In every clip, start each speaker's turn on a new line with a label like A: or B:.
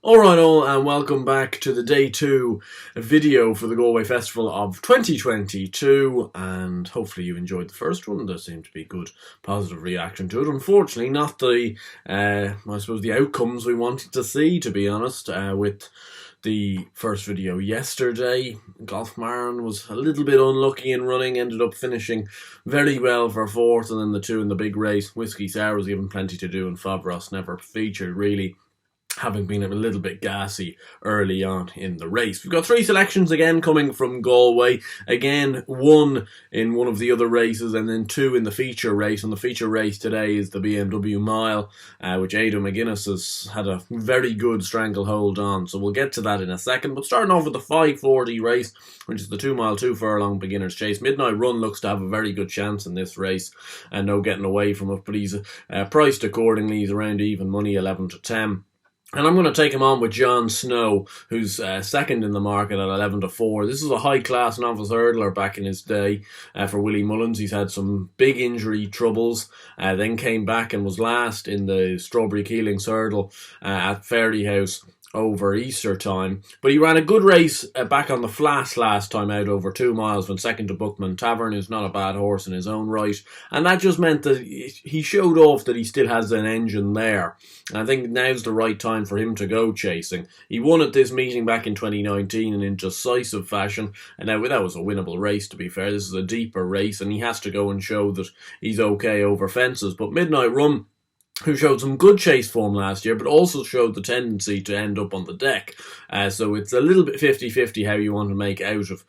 A: Alright all, and welcome back to the day 2 video for the Galway Festival of 2022, and hopefully you enjoyed the first one. There seemed to be good positive reaction to it. Unfortunately, not the outcomes we wanted to see, to be honest, with the first video yesterday. Golf Marin was a little bit unlucky in running, ended up finishing very well for 4th, and then the two in the big race. Whiskey Sour was given plenty to do, and Fabros never featured really, having been a little bit gassy early on in the race. We've got 3 selections again coming from Galway. Again, 1 in one of the other races and then 2 in the feature race. And the feature race today is the BMW Mile, which Ada McGuinness has had a very good stranglehold on. So we'll get to that in a second. But starting off with the 5:40 race, which is the 2 mile, 2 furlong beginner's chase. Midnight Run looks to have a very good chance in this race and no getting away from it. But he's priced accordingly. He's around even money, 11 to 10. And I'm going to take him on with John Snow, who's second in the market at 11 to 4. This is a high-class novice hurdler back in his day for Willie Mullins. He's had some big injury troubles, then came back and was last in the Strawberry Keelings hurdle at Fairyhouse over Easter time. But he ran a good race back on the flat last time out over 2 miles when second to Bookman Tavern, who's not a bad horse in his own right. And that just meant that he showed off that he still has an engine there. And I think now's the right time for him to go chasing. He won at this meeting back in 2019 and in decisive fashion. And now that was a winnable race, to be fair. This is a deeper race and he has to go and show that he's okay over fences. But Midnight Run, who showed some good chase form last year, but also showed the tendency to end up on the deck. So it's a little bit 50-50 how you want to make out of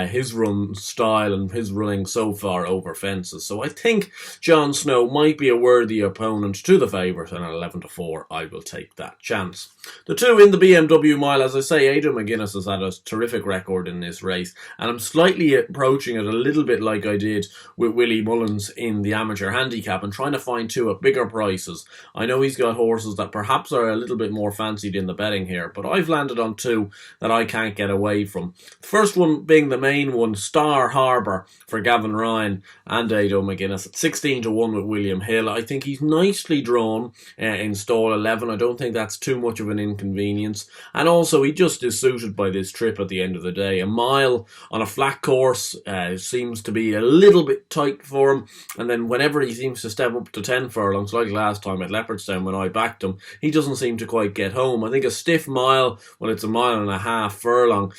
A: his run style and his running so far over fences. So I think John Snow might be a worthy opponent to the favourite, and at 11 to 4, I will take that chance. The 2 in the BMW Mile, as I say, Ada McGuinness has had a terrific record in this race, and I'm slightly approaching it a little bit like I did with Willie Mullins in the amateur handicap and trying to find 2 at bigger prices. I know he's got horses that perhaps are a little bit more fancied in the betting here, but I've landed on 2 that I can't get away from. The first one being the main one, Star Harbour for Gavin Ryan and Ada McGuinness at 16 to 1 with William Hill. I think he's nicely drawn in stall 11. I don't think that's too much of an inconvenience. And also, he just is suited by this trip at the end of the day. A mile on a flat course seems to be a little bit tight for him. And then whenever he seems to step up to 10 furlongs, like last time at Leopardstown when I backed him, he doesn't seem to quite get home. I think a stiff mile, well, it's a mile and a half furlong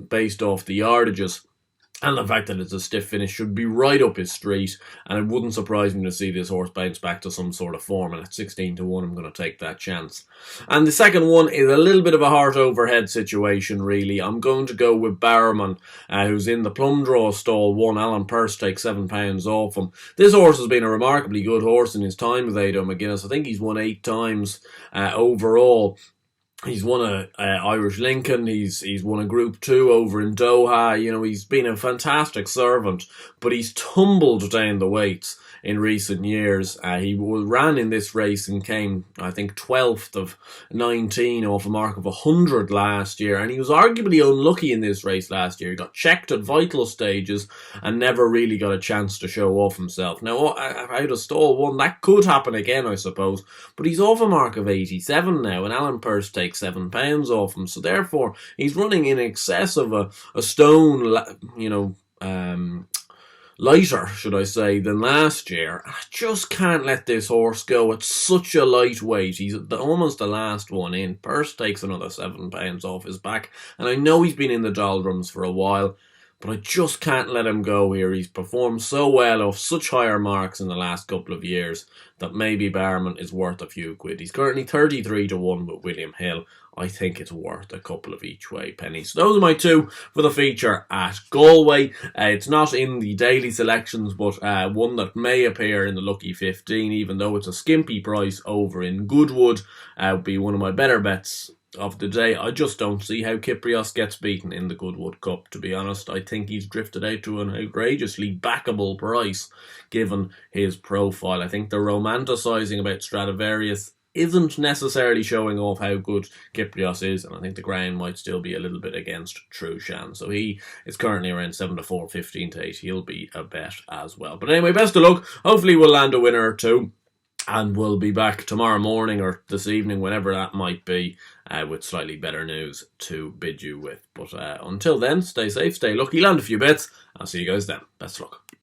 A: based off the yardages, and the fact that it's a stiff finish should be right up his street, and it wouldn't surprise me to see this horse bounce back to some sort of form, and at 16 to 1 I'm going to take that chance. And the second one is a little bit of a heart overhead situation really. I'm going to go with Barrowman, who's in the Plum Draw stall 1. Alan Pearce takes £7 off him. This horse has been a remarkably good horse in his time with Ada McGuinness. I think he's won 8 times overall. He's won a Irish Lincoln, he's won a Group 2 over in Doha. You know, he's been a fantastic servant, but he's tumbled down the weights in recent years. He ran in this race and came, I think, 12th of 19 off a mark of 100 last year, and he was arguably unlucky in this race last year. He got checked at vital stages and never really got a chance to show off himself. Now, out of stall 1, that could happen again, I suppose, but he's off a mark of 87 now, and Alan Pearce takes £7 off him, so therefore he's running in excess of a stone, lighter, should I say, than last year. I just can't let this horse go at such a lightweight. He's almost the last one in. Pearce takes another £7 off his back, and I know he's been in the doldrums for a while, but I just can't let him go here. He's performed so well off such higher marks in the last couple of years that maybe Barrowman is worth a few quid. He's currently 33 to 1 with William Hill. I think it's worth a couple of each way pennies. So those are my 2 for the feature at Galway. It's not in the daily selections, but one that may appear in the Lucky 15, even though it's a skimpy price over in Goodwood. Would be one of my better bets of the day. I just don't see how Kyprios gets beaten in the Goodwood Cup, to be honest. I think he's drifted out to an outrageously backable price given his profile. I think the romanticising about Stradivarius isn't necessarily showing off how good Kyprios is, and I think the ground might still be a little bit against Trushan. So he is currently around 7 to 4, 15 to 8. He'll be a bet as well. But anyway, best of luck. Hopefully we'll land a winner or 2. And we'll be back tomorrow morning or this evening, whenever that might be, with slightly better news to bid you with. But until then, stay safe, stay lucky, land a few bets. I'll see you guys then. Best of luck.